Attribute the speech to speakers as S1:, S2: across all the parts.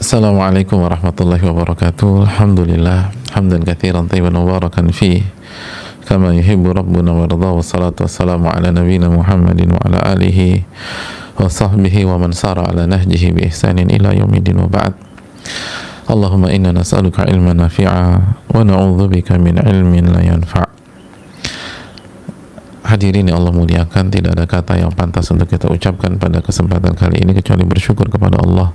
S1: Assalamualaikum warahmatullahi wabarakatuh. Alhamdulillah hamdan katsiran tayyiban mubarakan fi kama yuhibbu rabbuna wa yarda, wassalatu wassalamu ala nabiyyina Muhammadin wa ala alihi wa sahbihi wa man sara ala nahjihi bi ihsanin ila yaumiddin, wa ba'd. Allahumma inna nas'aluka ilman nafi'a wa na'udzubika min ilmin la yanfa'. Hadirin yang Allah muliakan, tidak ada kata yang pantas untuk kita ucapkan pada kesempatan kali ini kecuali bersyukur kepada Allah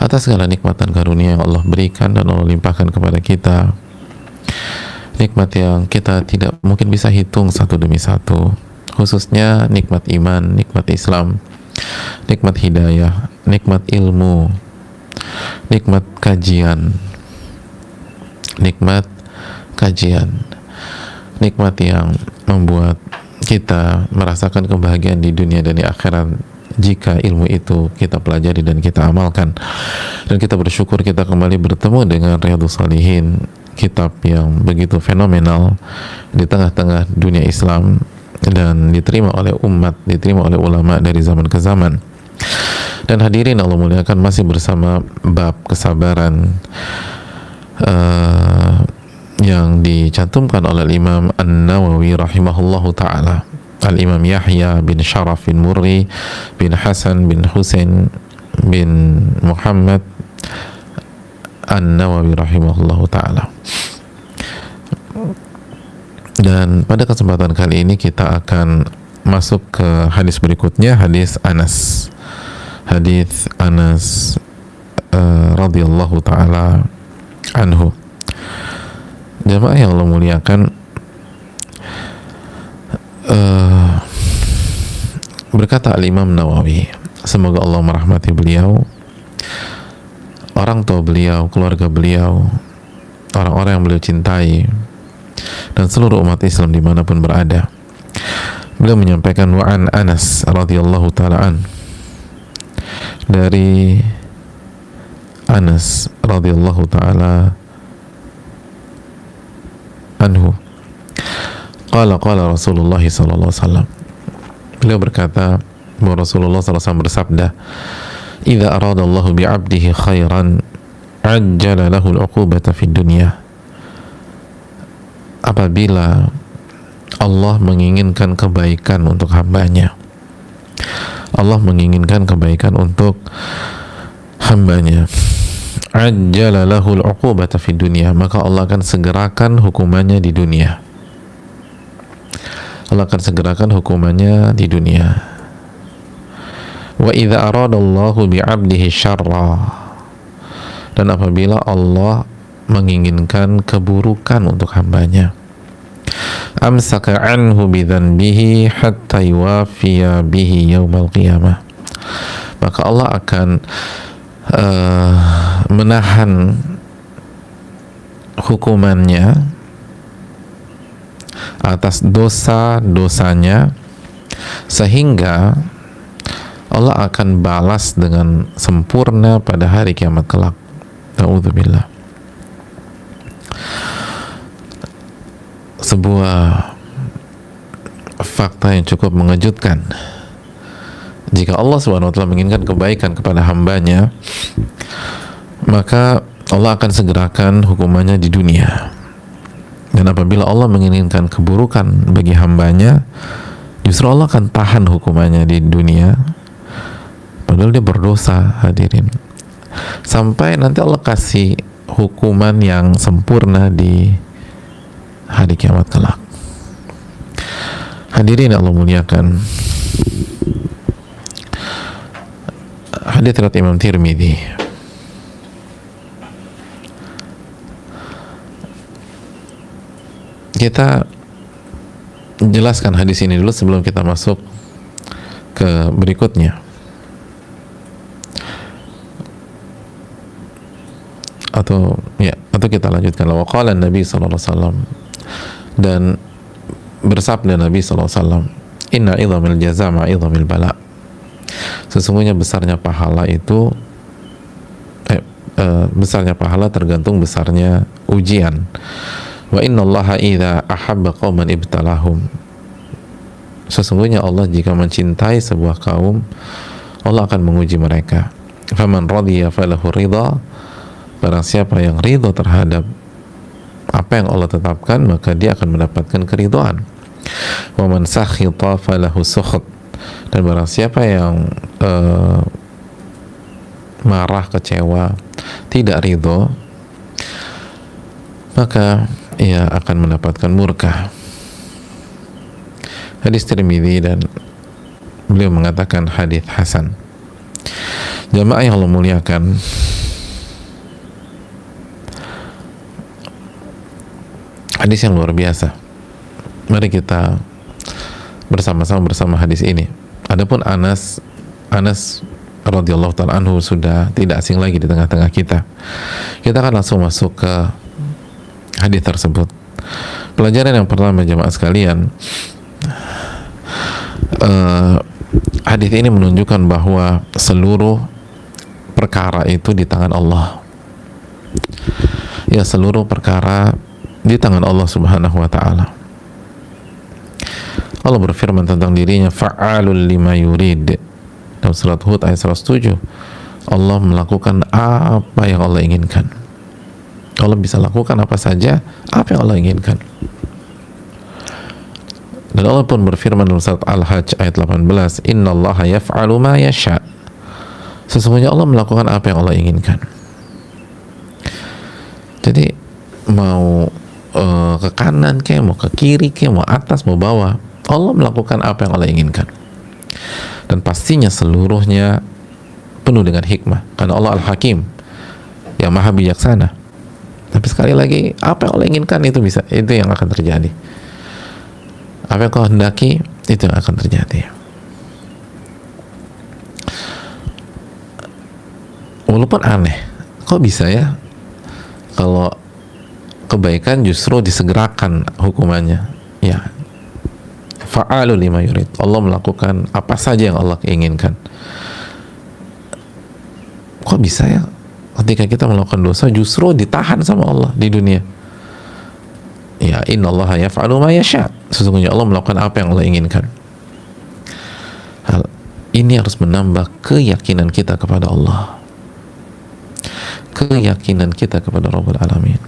S1: atas segala nikmat dan karunia yang Allah berikan dan Allah limpahkan kepada kita. Nikmat yang kita tidak mungkin bisa hitung satu demi satu, khususnya nikmat iman, nikmat Islam, nikmat hidayah, nikmat ilmu, nikmat kajian, nikmat yang membuat kita merasakan kebahagiaan di dunia dan di akhirat jika ilmu itu kita pelajari dan kita amalkan. Dan kita bersyukur kita kembali bertemu dengan Riyadhus Shalihin, kitab yang begitu fenomenal di tengah-tengah dunia Islam dan diterima oleh umat, diterima oleh ulama dari zaman ke zaman. Dan hadirin Allah muliakan, masih bersama bab kesabaran yang dicantumkan oleh Imam An-Nawawi rahimahullahu ta'ala, Al-Imam Yahya bin Sharaf bin Murri bin Hasan bin Husain bin Muhammad An-Nawawi rahimahullahu ta'ala. Dan pada kesempatan kali ini kita akan masuk ke hadis berikutnya, hadis Anas radhiyallahu ta'ala anhu. Jamaah yang Allah muliakan, berkata Al-Imam Nawawi, semoga Allah merahmati beliau, orang tua beliau, keluarga beliau, orang-orang yang beliau cintai, dan seluruh umat Islam dimanapun berada. Beliau menyampaikan, wa'an Anas radhiyallahu ta'ala dari Anas radhiyallahu ta'ala anhu, qala Rasulullah sallallahu alaihi wasallam, beliau berkata bahwa Rasulullah sallallahu alaihi wasallam bersabda, idza aradallahu bi'abdihi khairan ajjala lahu al-uqubata fid dunya. Apabila Allah menginginkan kebaikan untuk hambanya, Allah menginginkan kebaikan untuk hambanya, ajjala lahul uqubata fid dunya, maka Allah akan segerakan hukumannya di dunia. Allah akan segerakan hukumannya di dunia. Wa idza aradallahu bi'abdihi syarra, dan apabila Allah menginginkan keburukan untuk hambanya, amsaka anhu bidzanbihi hatta yuwafiya bihi yaumal qiyamah, maka Allah akan menahan hukumannya atas dosa-dosanya sehingga Allah akan balas dengan sempurna pada hari kiamat kelak. Na'udzubillah. Sebuah fakta yang cukup mengejutkan. Jika Allah SWT menginginkan kebaikan kepada hambanya, maka Allah akan segerakan hukumannya di dunia. Dan apabila Allah menginginkan keburukan bagi hambanya, justru Allah akan tahan hukumannya di dunia, padahal dia berdosa, hadirin, sampai nanti Allah kasih hukuman yang sempurna di hari kiamat kelak. Hadirin Allah muliakan, hadits riwayat Imam Tirmidzi. Kita jelaskan hadis ini dulu sebelum kita masuk ke berikutnya. Atau kita lanjutkan. Wa qala Nabi sallallahu alaihi wasallam, dan bersabda Nabi sallallahu alaihi wasallam, inna idhamil jaza ma idhamil bala. Sesungguhnya besarnya pahala itu besarnya pahala tergantung besarnya ujian. Wa innallaha idza ahabba qauman ibtalahum. Sesungguhnya Allah jika mencintai sebuah kaum, Allah akan menguji mereka. Faman radiya falahu ridha, barang siapa yang ridho terhadap apa yang Allah tetapkan, maka dia akan mendapatkan keridhaan. Wa man sakhita falahu sukht, dan barang siapa yang marah, kecewa, tidak ridho, maka ia akan mendapatkan murka. Hadis Tirmidzi, dan beliau mengatakan hadis hasan. Jamaah yang Allah muliakan, hadis yang luar biasa. Mari kita bersama-sama bersama hadis ini. Adapun Anas radhiyallahu ta'ala anhu sudah tidak asing lagi di tengah-tengah kita. Kita akan langsung masuk ke hadis tersebut. Pelajaran yang pertama, jamaah sekalian, hadis ini menunjukkan bahwa seluruh perkara itu di tangan Allah. Ya, seluruh perkara di tangan Allah Subhanahu wa ta'ala. Allah berfirman tentang dirinya, fa'alul lima yurid. Dalam surat Hud ayat 107, Allah melakukan apa yang Allah inginkan. Allah bisa lakukan apa saja, apa yang Allah inginkan. Dan Allah pun berfirman dalam surat Al-Hajj ayat 18, innallaha yaf'alu ma yasha. Sesungguhnya Allah melakukan apa yang Allah inginkan. Jadi mau ke kanan kayak, mau ke kiri kayak, mau atas, mau bawah, Allah melakukan apa yang Allah inginkan. Dan pastinya seluruhnya penuh dengan hikmah, karena Allah Al-Hakim, yang maha bijaksana. Tapi sekali lagi, apa yang Allah inginkan itu yang akan terjadi. Apa yang kau hendaki, itu yang akan terjadi. Walaupun aneh, kok bisa ya kalau kebaikan justru disegerakan hukumannya? Ya, fa'alu lima yurid. Allah melakukan apa saja yang Allah inginkan. Kok bisa ya ketika kita melakukan dosa justru ditahan sama Allah di dunia? Ya, innallaha yaf'alu ma yasha. Sesungguhnya Allah melakukan apa yang Allah inginkan. Hal ini harus menambah keyakinan kita kepada Allah, keyakinan kita kepada Rabbul Alamin,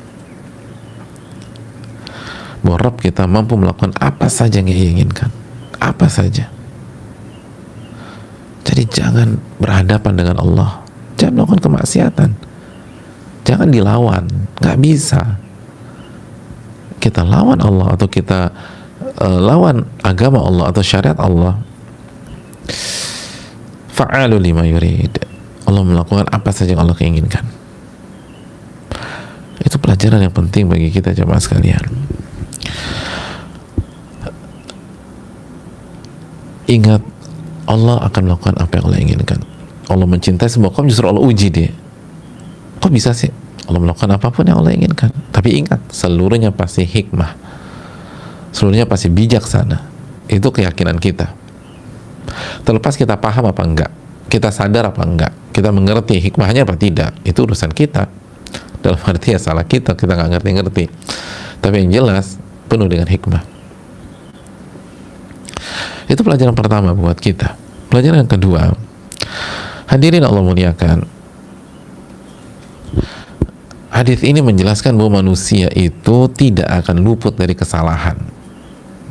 S1: bahwa Rabb kita mampu melakukan apa saja yang Dia inginkan, apa saja. Jadi jangan berhadapan dengan Allah, jangan melakukan kemaksiatan, jangan dilawan, nggak bisa. Kita lawan Allah atau kita lawan agama Allah atau syariat Allah. Fa'alu lima yurid. Allah melakukan apa saja yang Allah inginkan. Itu pelajaran yang penting bagi kita, jemaah sekalian. Ingat, Allah akan melakukan apa yang Allah inginkan. Allah mencintai sebuah kaum, justru Allah uji dia. Kok bisa sih Allah melakukan apapun yang Allah inginkan? Tapi ingat, seluruhnya pasti hikmah, seluruhnya pasti bijaksana. Itu keyakinan kita. Terlepas kita paham apa enggak, kita sadar apa enggak, kita mengerti hikmahnya apa tidak, itu urusan kita. Dalam arti ya salah kita nggak ngerti-ngerti. Tapi yang jelas penuh dengan hikmah. Itu pelajaran pertama buat kita. Pelajaran yang kedua, hadirin Allah muliakan, hadis ini menjelaskan bahwa manusia itu tidak akan luput dari kesalahan,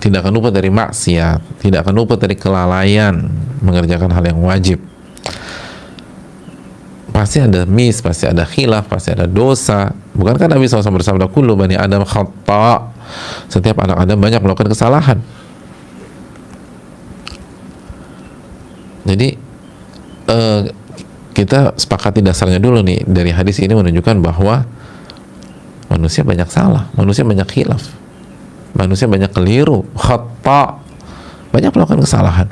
S1: tidak akan luput dari maksiat, tidak akan luput dari kelalaian mengerjakan hal yang wajib. Pasti ada miss, pasti ada khilaf, pasti ada dosa. Bukankah Nabi SAW bersabda, kullu bani Adam khata', setiap anak Adam banyak melakukan kesalahan. Jadi kita sepakati dasarnya dulu nih, dari hadis ini menunjukkan bahwa manusia banyak salah, manusia banyak khilaf, manusia banyak keliru, khata', banyak melakukan kesalahan.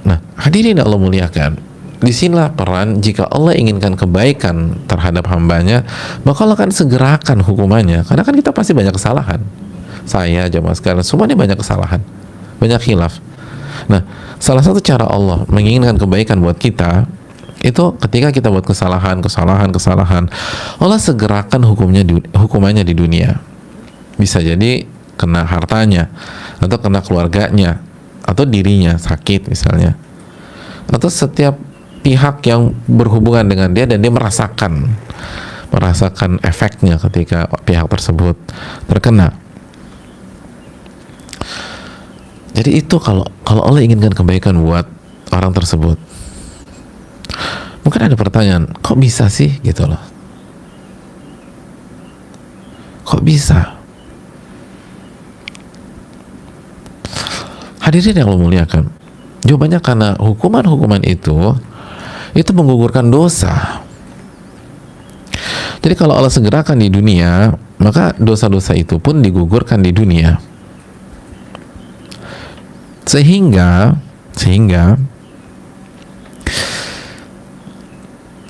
S1: Nah, hadirin Allah muliakan, disinilah peran, jika Allah inginkan kebaikan terhadap hambanya, maka Allah akan segerakan hukumannya, karena kan kita pasti banyak kesalahan. Saya, jamaah sekalian, semuanya banyak kesalahan, banyak khilaf. Nah, salah satu cara Allah menginginkan kebaikan buat kita itu ketika kita buat kesalahan, Allah segerakan hukumannya di dunia. Bisa jadi kena hartanya, atau kena keluarganya, atau dirinya sakit misalnya, atau setiap pihak yang berhubungan dengan dia dan dia merasakan efeknya ketika pihak tersebut terkena. Jadi itu kalau Allah inginkan kebaikan buat orang tersebut. Mungkin ada pertanyaan, kok bisa sih gitu loh? Kok bisa? Hadirin yang Allah muliakan, jawabannya karena hukuman-hukuman itu menggugurkan dosa. Jadi kalau Allah segerakan di dunia, maka dosa-dosa itu pun digugurkan di dunia. Sehingga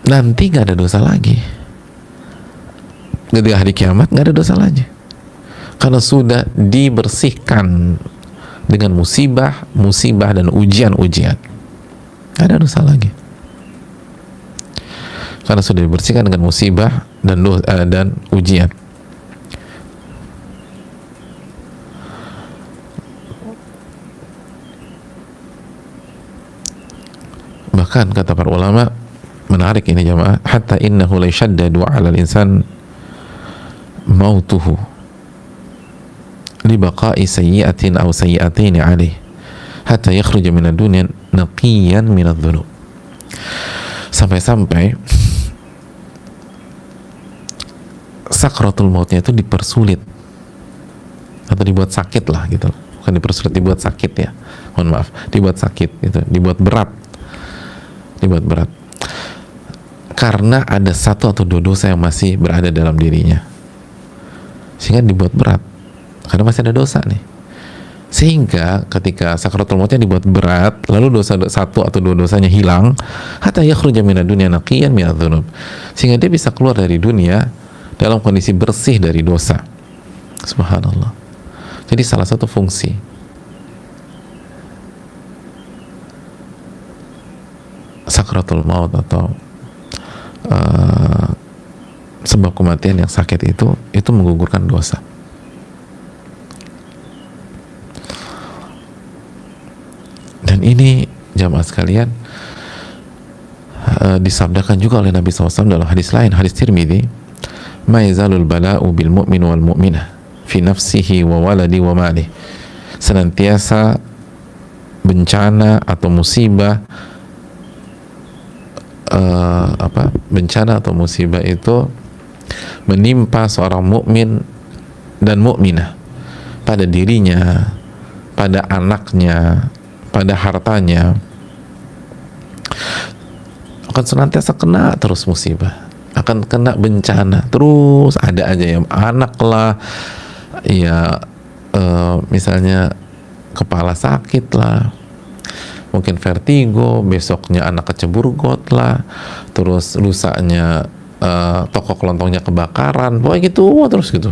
S1: nanti nggak ada dosa lagi. Ketika hari kiamat nggak ada dosa lagi, karena sudah dibersihkan dengan musibah dan ujian-ujian. Nggak ada dosa lagi, karena sudah dibersihkan dengan musibah dan ujian. Bahkan kata para ulama, menarik ini jamaah, hatta innahu la yashaddadu 'ala al-insan mautuhu li baqa'i sayyi'atin aw sayyi'atayn 'alayhi hatta yakhruja min ad-dunya naqiyan min adh-dhunub. Sampai-sampai sakratul mautnya itu dipersulit atau dibuat sakit lah gitu. Bukan dipersulit, dibuat sakit ya. Mohon maaf, dibuat sakit gitu, dibuat berat. Karena ada satu atau dua dosa yang masih berada dalam dirinya, sehingga dibuat berat karena masih ada dosa nih. Sehingga ketika sakaratul mautnya dibuat berat, lalu dosa satu atau dua dosanya hilang, hatta yakhruja minad dunya naqiyan minadz dzunub, sehingga dia bisa keluar dari dunia dalam kondisi bersih dari dosa. Subhanallah. Jadi salah satu fungsi sakratul maut atau sebab kematian yang sakit itu menggugurkan dosa. Dan ini jamaah sekalian disabdakan juga oleh Nabi SAW dalam hadis lain, hadis Tirmidzi, ma yazalul bala'u bil mu'min wal mu'minah fi nafsihi wa waladi wa malih. Senantiasa bencana atau musibah bencana atau musibah itu menimpa seorang mukmin dan mukminah pada dirinya, pada anaknya, pada hartanya, akan senantiasa kena terus musibah, akan kena bencana terus, ada aja ya, anak lah ya, misalnya kepala sakit lah, mungkin vertigo, besoknya anak kecebur got lah, terus lusanya toko kelontongnya kebakaran, pokoknya gitu terus gitu,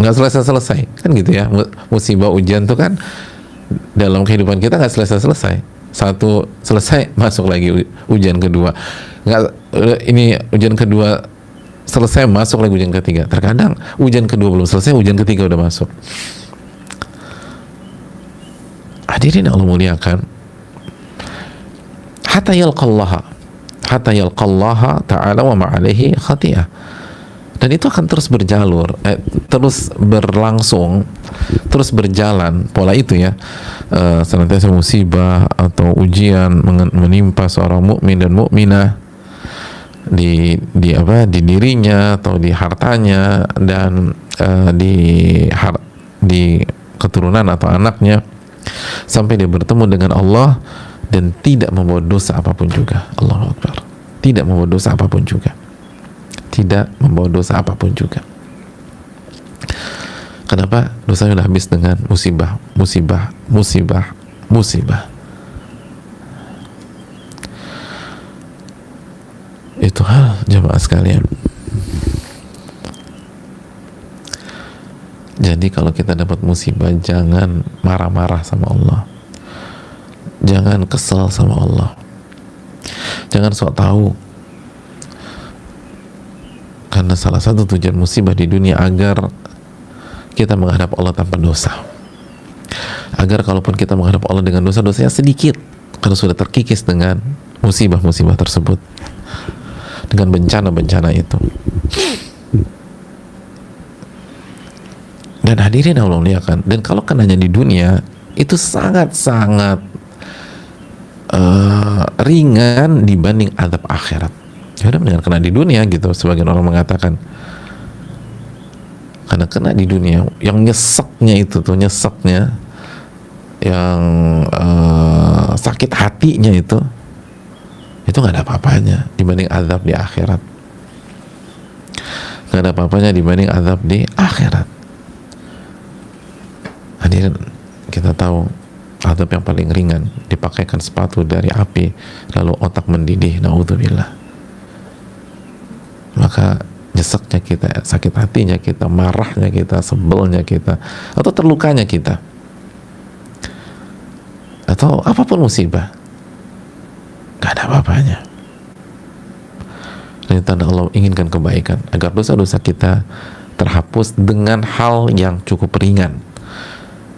S1: nggak selesai kan gitu ya. Musibah ujian tuh kan dalam kehidupan kita nggak selesai. Satu selesai, masuk lagi ujian kedua, nggak, ini ujian kedua selesai, masuk lagi ujian ketiga. Terkadang ujian kedua belum selesai, ujian ketiga udah masuk. Hadirin Allah muliakan, hatta yalqallaha ta'ala wa ma'alaihi khati'ah. Dan itu akan terus berjalur, terus berlangsung, terus berjalan pola itu ya. Senantiasa musibah atau ujian menimpa seorang mukmin dan mukminah di dirinya atau di hartanya dan di keturunan atau anaknya, sampai dia bertemu dengan Allah dan tidak membawa dosa apapun juga. Allahu Akbar. Tidak membawa dosa apapun juga. Tidak membawa dosa apapun juga. Kenapa? Dosanya sudah habis dengan musibah. Itu hal jamaah sekalian. Jadi kalau kita dapat musibah, jangan marah-marah sama Allah, jangan kesel sama Allah, jangan sok tahu. Karena salah satu tujuan musibah di dunia agar kita menghadap Allah tanpa dosa, agar kalaupun kita menghadap Allah dengan dosa, dosanya sedikit karena sudah terkikis dengan musibah-musibah tersebut, dengan bencana-bencana itu. Dan hadirin Allah muliakan, dan kalau kenanya di dunia itu sangat-sangat ringan dibanding azab akhirat. Ya udah, mendingan kena di dunia gitu, sebagian orang mengatakan. Karena kena di dunia, yang nyeseknya itu tuh, nyeseknya, yang sakit hatinya itu nggak ada apa-apanya dibanding azab di akhirat. Nggak ada apa-apanya dibanding azab di akhirat. Hadirin, kita tahu azab yang paling ringan dipakaikan sepatu dari api lalu otak mendidih, naudzubillah. Maka nyeseknya kita, sakit hatinya kita, marahnya kita, sebelnya kita, atau terlukanya kita, atau apapun musibah, gak ada apa-apanya. Ini tanda Allah inginkan kebaikan agar dosa-dosa kita terhapus dengan hal yang cukup ringan.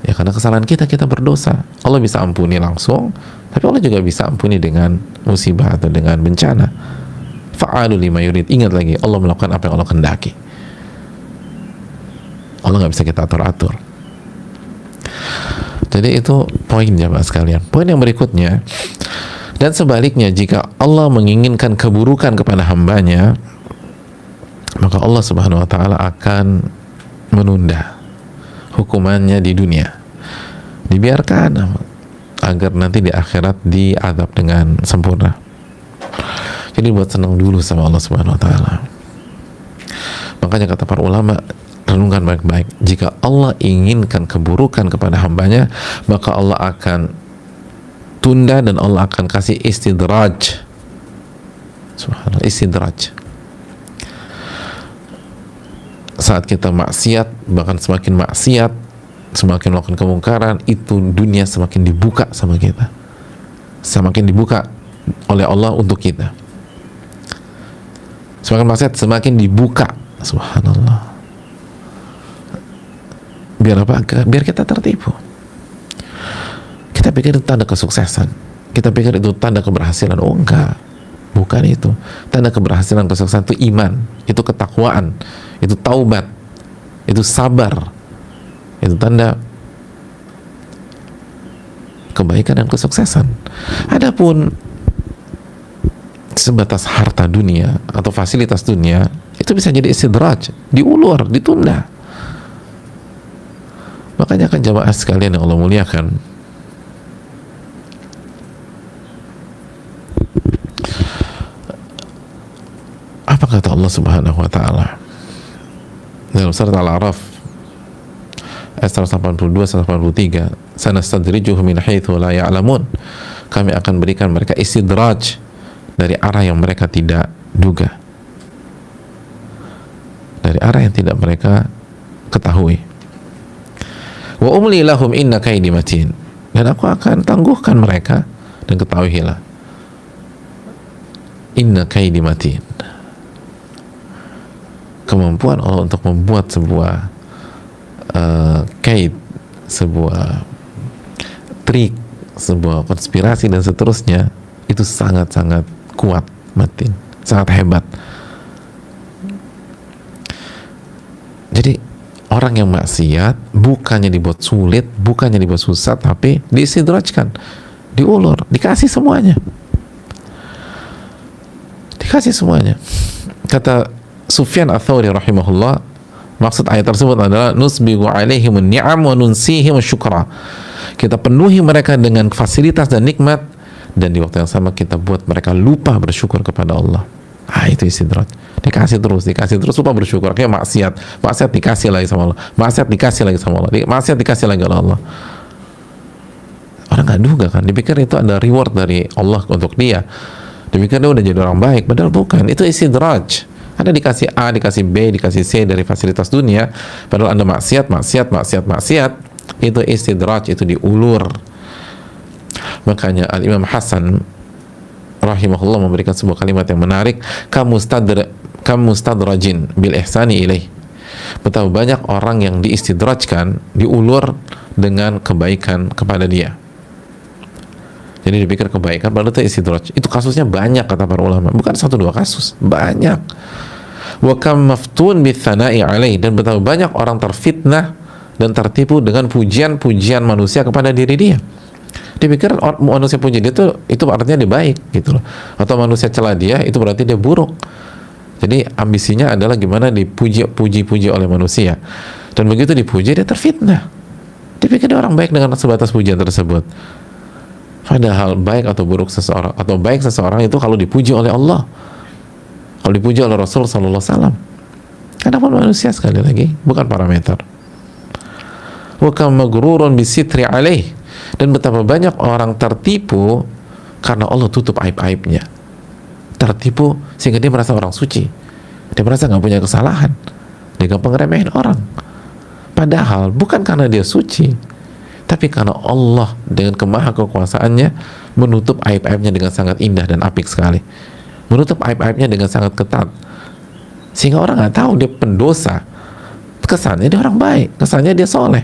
S1: Ya, karena kesalahan kita berdosa, Allah bisa ampuni langsung, tapi Allah juga bisa ampuni dengan musibah atau dengan bencana. Fa'alu lima yurid. Ingat lagi, Allah melakukan apa yang Allah kehendaki. Allah nggak bisa kita atur-atur. Jadi itu poin jamaah sekalian. Poin yang berikutnya, dan sebaliknya, jika Allah menginginkan keburukan kepada hambanya, maka Allah Subhanahu wa ta'ala akan menunda hukumannya di dunia, dibiarkan agar nanti di akhirat diazab dengan sempurna. Jadi buat senang dulu sama Allah Subhanahu wa ta'ala. Makanya kata para ulama, renungkan baik-baik, jika Allah inginkan keburukan kepada hambanya, maka Allah akan tunda dan Allah akan kasih istidraj. Subhanallah, istidraj. Saat kita maksiat, bahkan semakin maksiat, semakin melakukan kemungkaran, itu dunia semakin dibuka sama kita, semakin dibuka oleh Allah untuk kita. Semakin maksiat, semakin dibuka. Subhanallah. Biar apa? Biar kita tertipu. Kita pikir itu tanda kesuksesan, kita pikir itu tanda keberhasilan. Oh enggak, bukan itu. Tanda keberhasilan, kesuksesan itu iman, itu ketakwaan, itu taubat, itu sabar, itu tanda kebaikan dan kesuksesan. Adapun sebatas harta dunia atau fasilitas dunia, itu bisa jadi istidraj, diulur, ditunda. Makanya kan jamaah sekalian yang Allah muliakan, apa kata Allah Subhanahu wa ta'ala dalam surat Al-A'raf ayat 182-183, sanastadrijuhum min haitsu la ya'lamun, kami akan berikan mereka istidraj dari arah yang mereka tidak duga, dari arah yang tidak mereka ketahui. Wa umli lahum inna kaidi matin, dan aku akan tangguhkan mereka, dan ketahuilah inna kaidi matin, kemampuan Allah untuk membuat sebuah kaid, sebuah trik, sebuah konspirasi dan seterusnya, itu sangat-sangat kuat, matin, sangat hebat. Jadi orang yang maksiat bukannya dibuat sulit, bukannya dibuat susah, tapi diistidrajkan, diulur, dikasih semuanya, dikasih semuanya. Kata Sufyan Ats-Tsauri rahimahullah, maksud ayat tersebut adalah nusbigu alaihimun ni'am wa nunsihim syukra, kita penuhi mereka dengan fasilitas dan nikmat, dan di waktu yang sama kita buat mereka lupa bersyukur kepada Allah. Itu istidraj, dikasih terus lupa bersyukur. Kayak maksiat dikasih lagi sama Allah, maksiat dikasih lagi sama Allah, maksiat dikasih lagi oleh Allah. Orang nggak duga kan, dipikir itu ada reward dari Allah untuk dia, dipikir dia udah jadi orang baik, padahal bukan. Itu istidraj. Anda dikasih A, dikasih B, dikasih C dari fasilitas dunia, padahal Anda maksiat, itu istidraj, itu diulur. Makanya Al-Imam Hasan rahimahullah memberikan sebuah kalimat yang menarik, kamustadrajin bil ihsani ilaih. Betapa banyak orang yang diistidrajkan, diulur dengan kebaikan kepada dia. Jadi dipikir kebaikan, padahal itu istidraj. Itu kasusnya banyak kata para ulama, bukan satu dua kasus, banyak. Wa kam maftun bitsana'i alaih, dan betapa banyak orang terfitnah dan tertipu dengan pujian-pujian manusia kepada diri dia. Dipikir manusia puji dia itu artinya dia baik gitu loh. Atau manusia celah dia itu berarti dia buruk. Jadi ambisinya adalah gimana dipuji-puji oleh manusia. Dan begitu dipuji dia terfitnah. Dipikir dia orang baik dengan sebatas pujian tersebut. Padahal baik atau buruk seseorang, atau baik seseorang itu kalau dipuji oleh Allah, kalau dipuji oleh Rasul Sallallahu Alaihi Wasallam. Adapun manusia sekali lagi bukan parameter. Wa kam maghrurun bisitri alaih, dan betapa banyak orang tertipu karena Allah tutup aib-aibnya. Tertipu sehingga dia merasa orang suci, dia merasa nggak punya kesalahan, dia gampang ngeremehin orang. Padahal bukan karena dia suci, tapi karena Allah dengan kemaha kekuasaannya menutup aib-aibnya dengan sangat indah dan apik sekali, menutup aib-aibnya dengan sangat ketat, sehingga orang nggak tahu dia pendosa. Kesannya dia orang baik, kesannya dia soleh.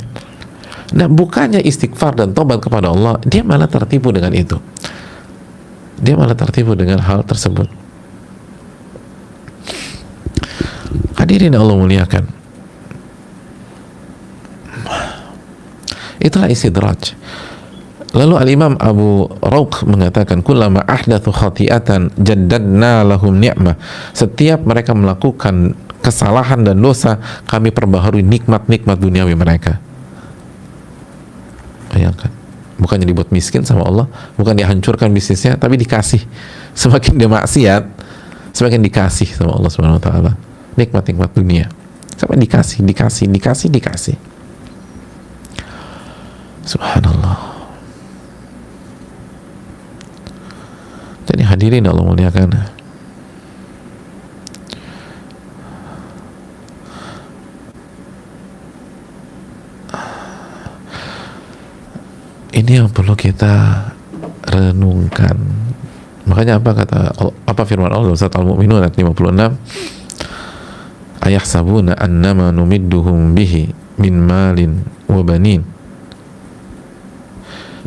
S1: Nah, bukannya istighfar dan tobat kepada Allah, dia malah tertipu dengan itu. Dia malah tertipu dengan hal tersebut. Hadirin Allah muliakan, itulah istidraj. Lalu Al-Imam Abu Rauq mengatakan, kullama ahdathu khati'atan jaddadna lahum ni'mah. Setiap mereka melakukan kesalahan dan dosa, kami perbaharui nikmat-nikmat duniawi mereka. Bayangkan, bukannya dibuat miskin sama Allah, bukan dihancurkan bisnisnya, tapi dikasih. Semakin dia maksiat, semakin dikasih sama Allah Subhanahu wa taala nikmat-nikmat dunia. Sampai dikasih. Subhanallah. Jadi hadirin Allah muliakan, ini yang perlu kita renungkan. Makanya apa firman Allah surat Al-Mu'minun ayat 56, ayahsabuna annama numidduhum bihi min malin wa banin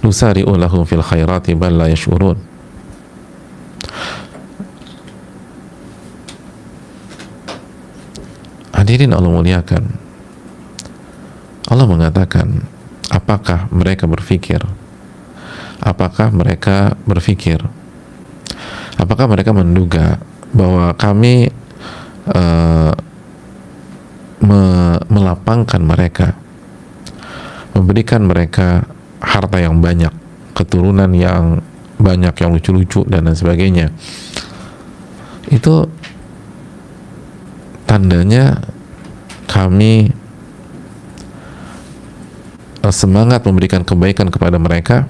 S1: nusari'u lahum fil khairati bal la yash'urun. Hadirin Allah muliakan, Allah mengatakan, apakah mereka berpikir menduga bahwa kami melapangkan mereka, memberikan mereka harta yang banyak, keturunan yang banyak, yang lucu-lucu dan lain sebagainya. Itu tandanya kami semangat memberikan kebaikan kepada mereka.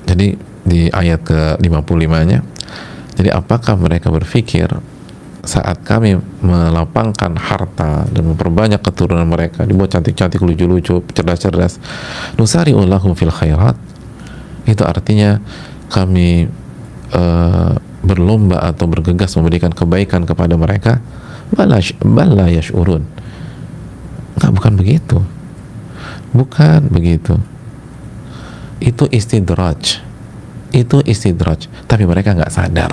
S1: Jadi di ayat ke-55-nya, jadi apakah mereka berpikir saat kami melapangkan harta dan memperbanyak keturunan mereka, dibuat cantik-cantik, lucu-lucu, cerdas-cerdas, nusari'u lahum fil khairat, itu artinya kami berlomba atau bergegas memberikan kebaikan kepada mereka? Bala yash'urun. Bukan begitu. Itu istidraj. Tapi mereka nggak sadar.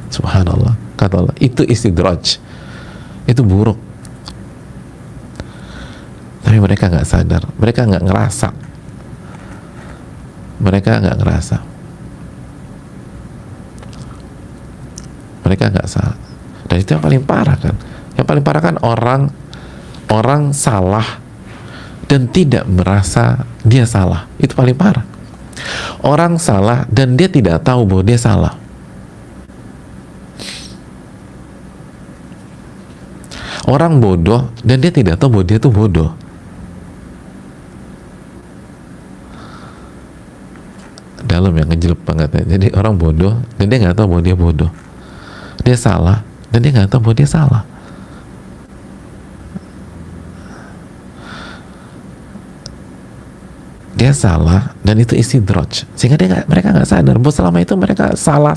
S1: Subhanallah, kata Allah, itu istidraj, itu buruk. Tapi mereka nggak sadar, mereka nggak ngerasa. Mereka nggak sadar. Dan itu yang paling parah kan. Yang paling parah kan orang salah dan tidak merasa dia salah. Itu paling parah. Orang salah dan dia tidak tahu bahwa dia salah. Orang bodoh dan dia tidak tahu bahwa dia itu bodoh. Dalam yang ngejelep banget ya. Jadi orang bodoh dan dia nggak tahu bahwa dia bodoh. Dia salah dan dia nggak tahu bahwa dia salah. Dia salah dan itu istidraj, sehingga mereka nggak sadar bahwa selama itu mereka salah.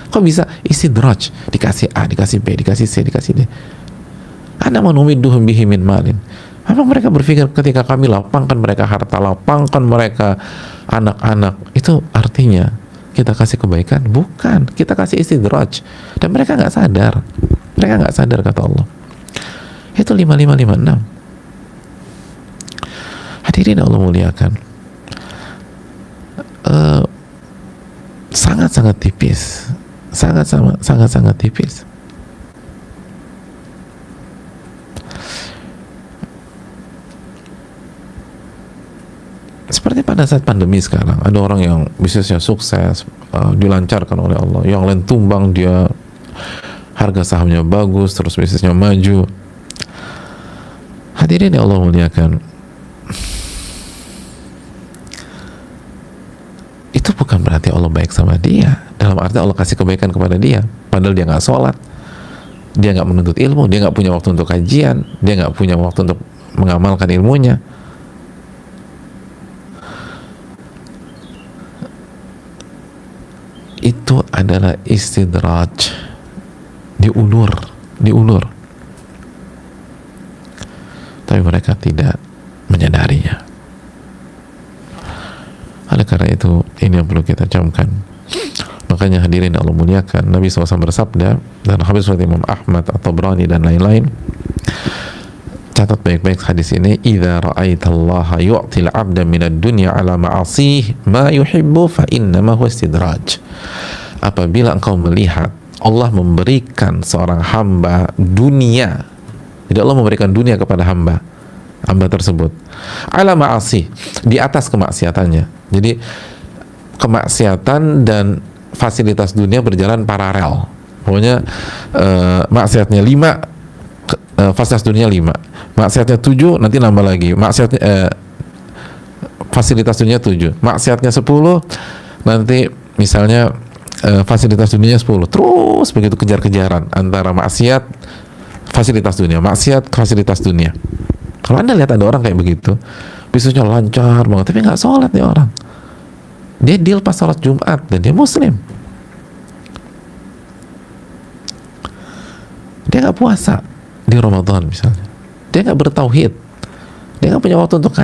S1: Kok bisa istidraj? Dikasih A, dikasih B, dikasih C, dikasih D. Ana manumidduhum bihi min malin. Memang mereka berpikir ketika kami lapangkan mereka harta, lapangkan mereka anak-anak, itu artinya kita kasih kebaikan? Bukan, kita kasih istidraj. Dan mereka nggak sadar. Mereka nggak sadar, kata Allah. Itu 5556. Hadirin Allah muliakan. Sangat-sangat tipis. Sangat-sangat tipis. Seperti pada saat pandemi sekarang, ada orang yang bisnisnya sukses, dilancarkan oleh Allah, yang lain tumbang, dia harga sahamnya bagus, terus bisnisnya maju. Hadirin yang Allah muliakan, itu bukan berarti Allah baik sama dia, dalam arti Allah kasih kebaikan kepada dia, padahal dia nggak sholat, dia nggak menuntut ilmu, dia nggak punya waktu untuk kajian, dia nggak punya waktu untuk mengamalkan ilmunya. Itu adalah istidraj, diulur. Tapi mereka tidak menyadarinya. Oleh karena itu, ini yang perlu kita camkan. Makanya hadirin Allah muliakan, Nabi SAW bersabda, dan hadis riwayat Imam Ahmad atau Tabrani dan lain-lain, catat baik-baik hadis ini, idza ra'aitallaha yu'til 'abda minad dunya 'ala ma'asih ma yuhibbu fa innama huwa istidraj. Apabila engkau melihat Allah memberikan seorang hamba dunia, jadi Allah memberikan dunia kepada hamba tersebut 'ala ma'asih, di atas kemaksiatannya. Jadi kemaksiatan dan fasilitas dunia berjalan paralel. Pokoknya maksiatnya 5, fasilitas dunia 5, maksiatnya 7, nanti nambah lagi, maksiatnya fasilitas dunia 7, maksiatnya 10, nanti misalnya fasilitas dunia 10, terus begitu kejar-kejaran antara maksiat fasilitas dunia, maksiat fasilitas dunia. Kalau Anda lihat ada orang kayak begitu, bisnisnya lancar banget, tapi nggak sholat nih orang, dia deal pas sholat Jumat dan dia muslim, dia nggak puasa di Ramadan misalnya, dia nggak bertauhid, dia nggak punya waktu untuk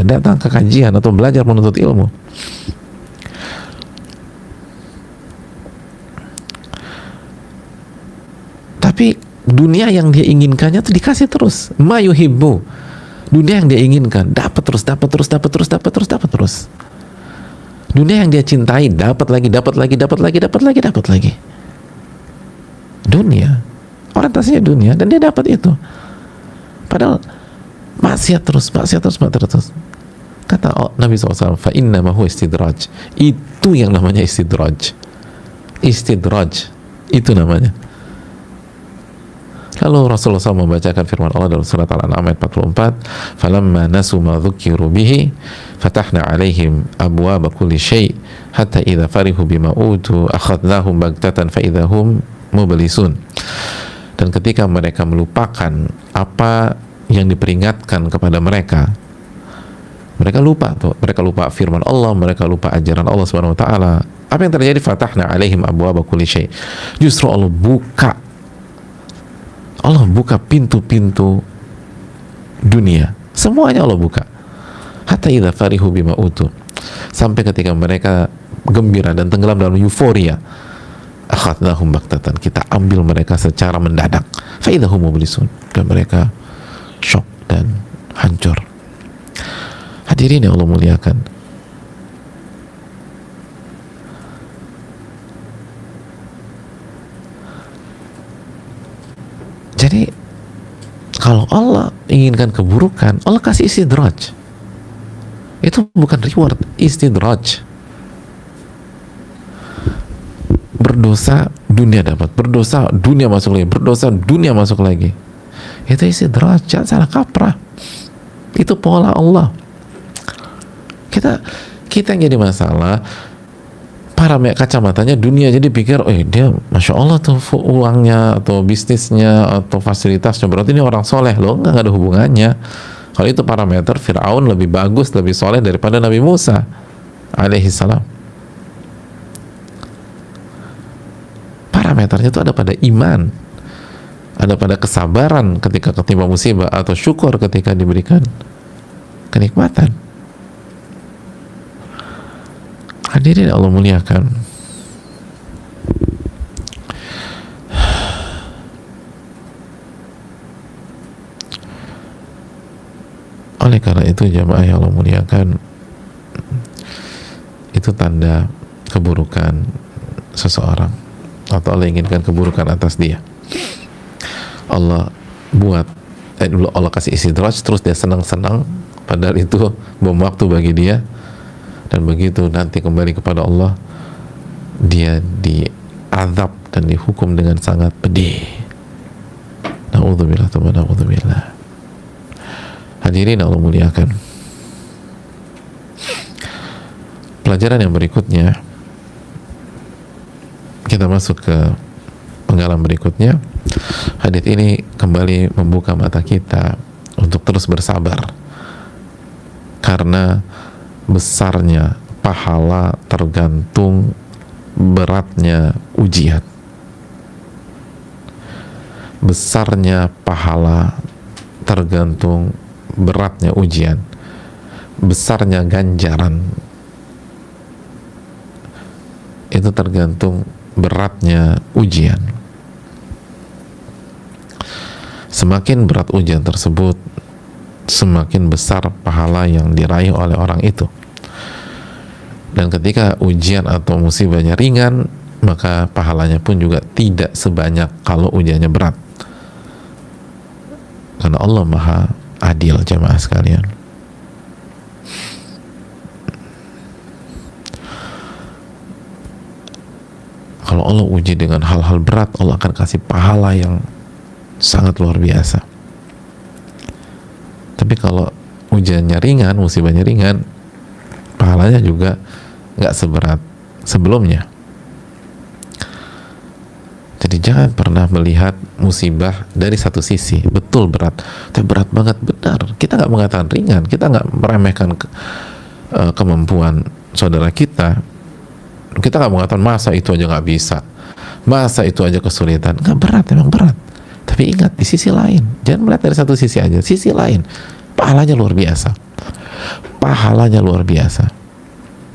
S1: datang ke kajian atau belajar menuntut ilmu. Tapi dunia yang dia inginkannya tuh dikasih terus, ma yuhibbu, dunia yang dia inginkan dapat terus. Dunia yang dia cintai dapat lagi. Dunia, orientasinya dunia, dan dia dapat itu. Padahal maksiat terus. Kata Nabi SAW, fa inna ma huwa istidraj. Itu yang namanya istidraj. Itu namanya. Lalu Rasulullah SAW membacakan firman Allah dalam surat Al-An'am ayat 44, falamma nasu ma dzukiru bihi fatahna alaihim abwaaba kulli syai' hatta idza farihu bima utu akhadnahum baghtatan fa idza hum mublisun. Dan ketika mereka melupakan apa yang diperingatkan kepada mereka, mereka lupa firman Allah, mereka lupa ajaran Allah Subhanahu wa taala. Apa yang terjadi? Fatahna alaihim abwaaba kulli syai'. Justru Allah buka pintu-pintu dunia, semuanya Allah buka. Hatta idza farihu bima utu, sampai ketika mereka gembira dan tenggelam dalam euforia, akhadnahum baghtatan, kita ambil mereka secara mendadak, fa idza hum mublisun, dan mereka shock dan hancur. Hadirin yang Allah muliakan, jadi kalau Allah inginkan keburukan, Allah kasih istidraj. Itu bukan reward, istidraj. Berdosa, dunia dapat. Berdosa, dunia masuk lagi. Berdosa, dunia masuk lagi. Itu istidraj, jangan salah kaprah. Itu pola Allah. Kita yang jadi masalah, para kacamatanya dunia, jadi pikir, dia Masya Allah tuh uangnya atau bisnisnya atau fasilitasnya, berarti ini orang soleh. Loh, nggak ada hubungannya. Kalau itu parameter, Fir'aun lebih bagus, lebih soleh daripada Nabi Musa alaihi salam. Parameternya itu ada pada iman, ada pada kesabaran ketika ketimpa musibah, atau syukur ketika diberikan kenikmatan. Hadirin Allah muliakan, oleh karena itu jamaah yang Allah muliakan, itu tanda keburukan seseorang, atau Allah inginkan keburukan atas dia. Allah buat dulu Allah kasih istidraj, terus dia senang-senang, padahal itu bom waktu bagi dia, dan begitu nanti kembali kepada Allah dia diazab dan dihukum dengan sangat pedih. Na'udzubillah, na'udzubillah. Hadirin Allah muliakan, pelajaran yang berikutnya, kita masuk ke penggalan berikutnya. Hadits ini kembali membuka mata kita untuk terus bersabar, karena besarnya pahala tergantung beratnya ujian. Besarnya pahala tergantung beratnya ujian. Besarnya ganjaran itu tergantung beratnya ujian. Semakin berat ujian tersebut, semakin besar pahala yang diraih oleh orang itu. Dan ketika ujian atau musibahnya ringan, maka pahalanya pun juga tidak sebanyak kalau ujiannya berat. Karena Allah Maha Adil, jamaah sekalian. Kalau Allah uji dengan hal-hal berat, Allah akan kasih pahala yang sangat luar biasa. Tapi kalau ujiannya ringan, musibahnya ringan, pahalanya juga nggak seberat sebelumnya. Jadi jangan pernah melihat musibah dari satu sisi. Betul berat, tapi berat banget, benar. Kita nggak mengatakan ringan, kita nggak meremehkan kemampuan saudara kita. Kita nggak mengatakan masa itu aja nggak bisa, masa itu aja kesulitan. Nggak, berat, emang berat. Tapi ingat, di sisi lain, jangan melihat dari satu sisi aja. Sisi lain, pahalanya luar biasa. Pahalanya luar biasa.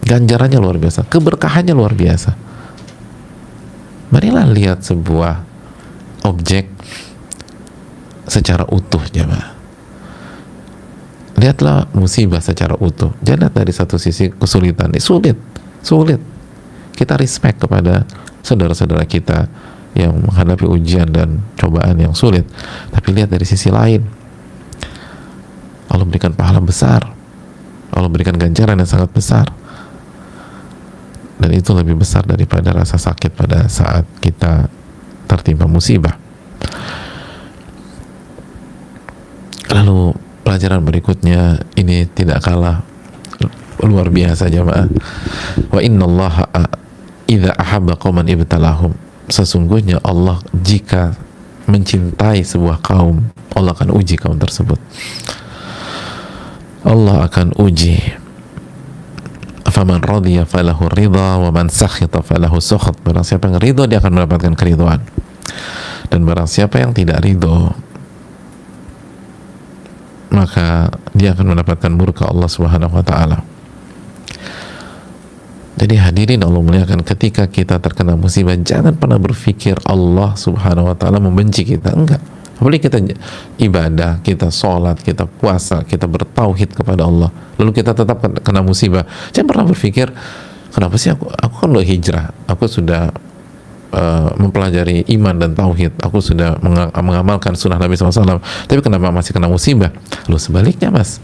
S1: Ganjarannya luar biasa. Keberkahannya luar biasa. Marilah lihat sebuah objek secara utuh, jemaah. Lihatlah musibah secara utuh. Jangan lihat dari satu sisi kesulitan. Sulit. Kita respect kepada saudara-saudara kita yang menghadapi ujian dan cobaan yang sulit. Tapi lihat dari sisi lain. Allah berikan pahala besar. Allah berikan ganjaran yang sangat besar. Dan itu lebih besar daripada rasa sakit pada saat kita tertimpa musibah. Lalu pelajaran berikutnya ini tidak kalah luar biasa, jemaah. Wa innallaha idza ahabba qauman ibtalahum. Sesungguhnya Allah jika mencintai sebuah kaum, Allah akan uji kaum tersebut. Allah akan uji. Faman radiya falahu ridha wa man sakhita falahu sukhat. Barang siapa yang ridho, dia akan mendapatkan keridhaan. Dan barang siapa yang tidak ridho, maka dia akan mendapatkan murka Allah Subhanahu wa taala. Jadi hadirin Allah muliakan, ketika kita terkena musibah, jangan pernah berpikir Allah Subhanahu wa taala membenci kita. Enggak. Apalagi kita ibadah, kita sholat, kita puasa, kita bertauhid kepada Allah, lalu kita tetap kena musibah. Jangan pernah berpikir, kenapa sih aku kan udah hijrah, aku sudah mempelajari iman dan tauhid, aku sudah mengamalkan sunnah Nabi SAW, tapi kenapa masih kena musibah? Lalu sebaliknya, mas,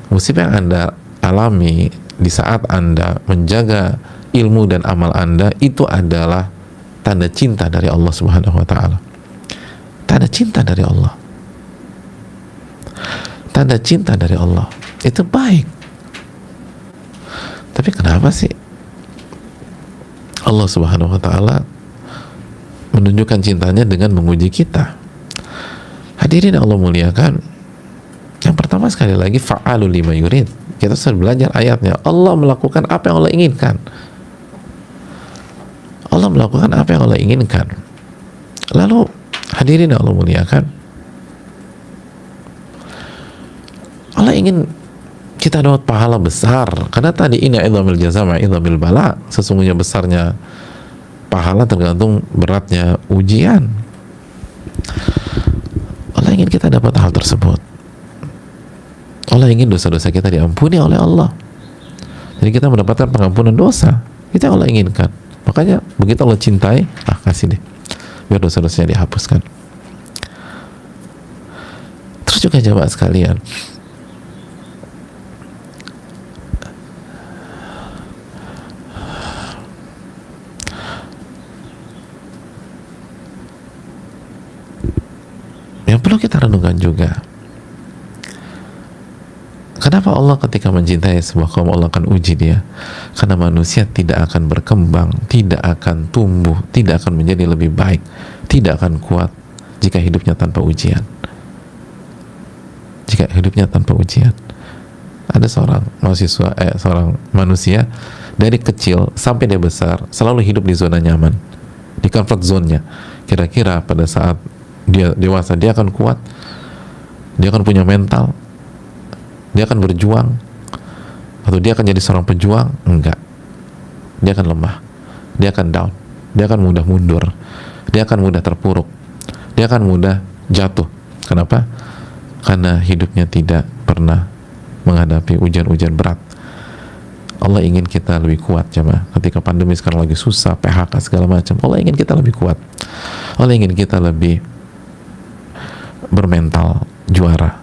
S1: musibah yang Anda alami di saat Anda menjaga ilmu dan amal Anda, itu adalah tanda cinta dari Allah Subhanahu wa taala. Tanda cinta dari Allah. Tanda cinta dari Allah. Itu baik. Tapi kenapa sih Allah Subhanahu wa taala menunjukkan cintanya dengan menguji kita? Hadirin Allah muliakan, yang pertama sekali lagi, fa'alu lima yurid. Kita sudah belajar ayatnya. Allah melakukan apa yang Allah inginkan. Allah melakukan apa yang Allah inginkan. Lalu Hadirin yang Allah muliakan, Allah ingin kita dapat pahala besar, karena tadi ini idhamil jaza ma'idhamil bala, sesungguhnya besarnya pahala tergantung beratnya ujian. Allah ingin kita dapat hal tersebut. Allah ingin dosa-dosa kita diampuni oleh Allah, jadi kita mendapatkan pengampunan dosa. Itu yang Allah inginkan. Makanya begitu Allah cintai, kasih deh biar dosa-dosanya dihapuskan. Terus juga jamaah sekalian, yang perlu kita renungkan juga, kenapa Allah ketika mencintai sebuah kaum Allah akan uji dia? Karena manusia tidak akan berkembang, tidak akan tumbuh, tidak akan menjadi lebih baik, tidak akan kuat jika hidupnya tanpa ujian. Jika hidupnya tanpa ujian. Ada seorang mahasiswa, seorang manusia dari kecil sampai dia besar selalu hidup di zona nyaman, di comfort zone-nya. Kira-kira pada saat dia dewasa dia akan kuat, dia akan punya mental, dia akan berjuang, atau dia akan jadi seorang pejuang? Enggak, dia akan lemah, dia akan down, dia akan mudah mundur, dia akan mudah terpuruk, dia akan mudah jatuh. Kenapa? Karena hidupnya tidak pernah menghadapi ujian-ujian berat. Allah ingin kita lebih kuat, jemaah. Ketika pandemi sekarang lagi susah, PHK segala macam, Allah ingin kita lebih kuat. Allah ingin kita lebih bermental juara.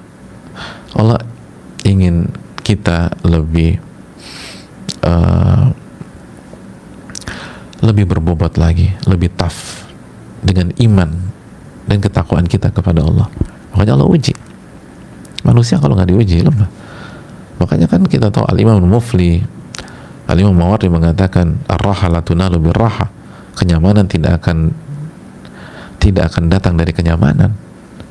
S1: Allah ingin kita lebih lebih berbobot lagi, lebih tough dengan iman dan ketakwaan kita kepada Allah. Makanya Allah uji. Manusia kalau nggak diuji lemah. Makanya kan kita tahu Al-Imam Mufli, Al-Imam Mawardi mengatakan ar-raha la tunalu bir-raha. Kenyamanan tidak akan datang dari kenyamanan.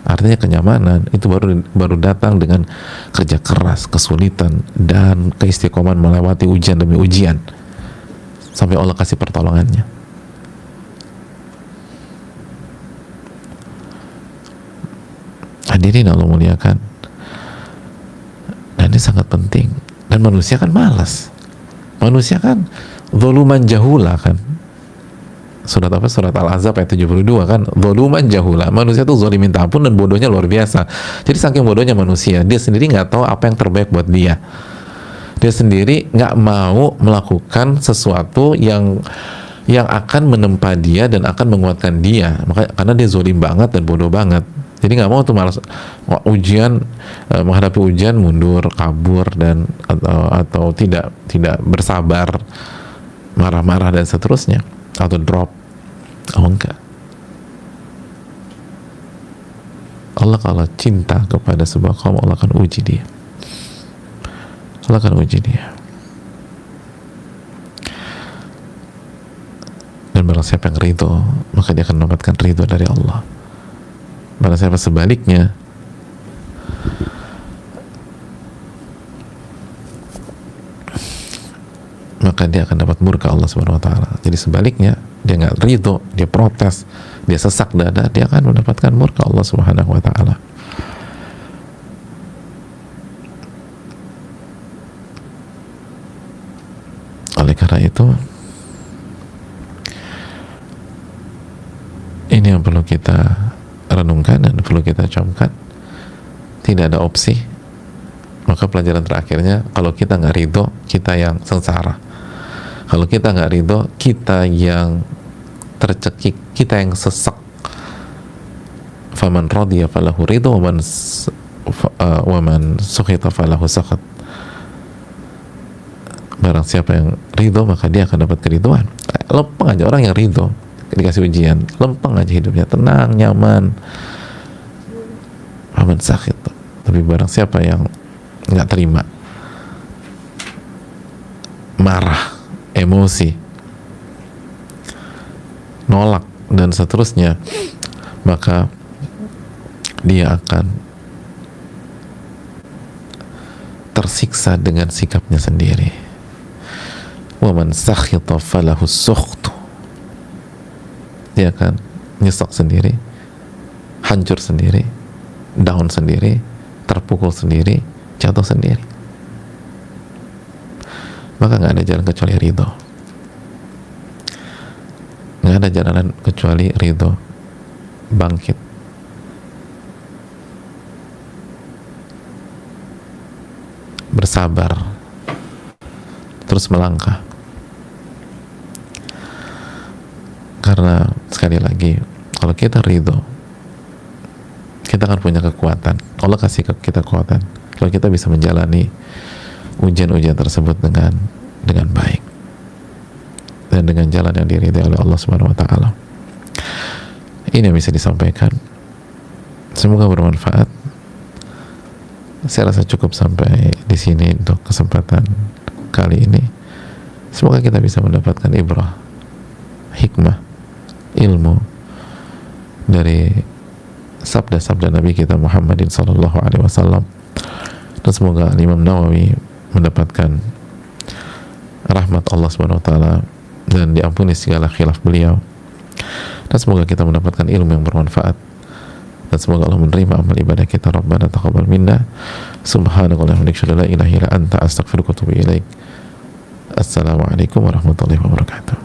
S1: Artinya kenyamanan itu baru datang dengan kerja keras, kesulitan, dan keistiqomahan melewati ujian demi ujian sampai Allah kasih pertolongannya. Hadirin Allah muliakan, dan ini sangat penting. Dan manusia kan malas, manusia kan zuluman jahula kan. Surat apa? Surat Al-Ahzab ayat 72 kan, zuluman jahula. Manusia itu zalim minta ampun dan bodohnya luar biasa. Jadi saking bodohnya manusia, dia sendiri nggak tahu apa yang terbaik buat dia. Dia sendiri nggak mau melakukan sesuatu yang akan menempa dia dan akan menguatkan dia. Makanya karena dia zalim banget dan bodoh banget. Jadi nggak mau tuh malas ujian, menghadapi ujian mundur, kabur, dan atau tidak bersabar, marah-marah dan seterusnya, atau drop. Oh enggak. Allah kalau cinta kepada sebuah kaum, Allah akan uji dia. Allah akan uji dia. Dan barang siapa yang ridho, maka dia akan mendapatkan ridho dari Allah. Barang siapa sebaliknya, maka dia akan dapat murka Allah Subhanahu wa taala. Jadi sebaliknya, dia nggak ridho, dia protes, dia sesak dada, dia akan mendapatkan murka Allah Subhanahu wa taala. Oleh karena itu, ini yang perlu kita renungkan dan perlu kita camkan. Tidak ada opsi. Maka pelajaran terakhirnya, kalau kita nggak ridho, kita yang sengsara. Kalau kita nggak ridho, kita yang tercekik, kita yang sesek. Faman radiya falahu ridho, wa man sukhita falahu sakhat. Barang siapa yang ridho, maka dia akan dapat keridhoan. Lempeng aja orang yang ridho, dikasih ujian, lempeng aja hidupnya, tenang, nyaman, aman, sakit. Tapi barang siapa yang nggak terima, marah, emosi, nolak, dan seterusnya, maka dia akan tersiksa dengan sikapnya sendiri. Wa man sakhita falahu sukhtu. Dia akan nyesek sendiri hancur sendiri, down sendiri, terpukul sendiri, jatuh sendiri. Maka nggak ada jalan kecuali ridho. Nggak ada jalan kecuali ridho, bangkit. Bersabar, terus melangkah. Karena sekali lagi, kalau kita ridho, kita akan punya kekuatan. Allah kasih kita kekuatan. Kalau kita bisa menjalani ujian-ujian tersebut dengan baik dan dengan jalan yang diridhai oleh Allah Subhanahu wa taala. Ini yang bisa disampaikan. Semoga bermanfaat. Saya rasa cukup sampai di sini untuk kesempatan kali ini. Semoga kita bisa mendapatkan ibrah, hikmah, ilmu dari sabda-sabda Nabi kita Muhammadin sallallahu alaihi wasallam. Dan semoga Imam Nawawi mendapatkan rahmat Allah Subhanahu wa taala dan diampuni segala khilaf beliau. Dan semoga kita mendapatkan ilmu yang bermanfaat. Dan semoga Allah menerima amal ibadah kita. Rabbana taqabbal minna. Subhanakallahumma wa bihamdika la ilaha illa anta astaghfiruka wa atubu ilaik. Assalamualaikum warahmatullahi wabarakatuh.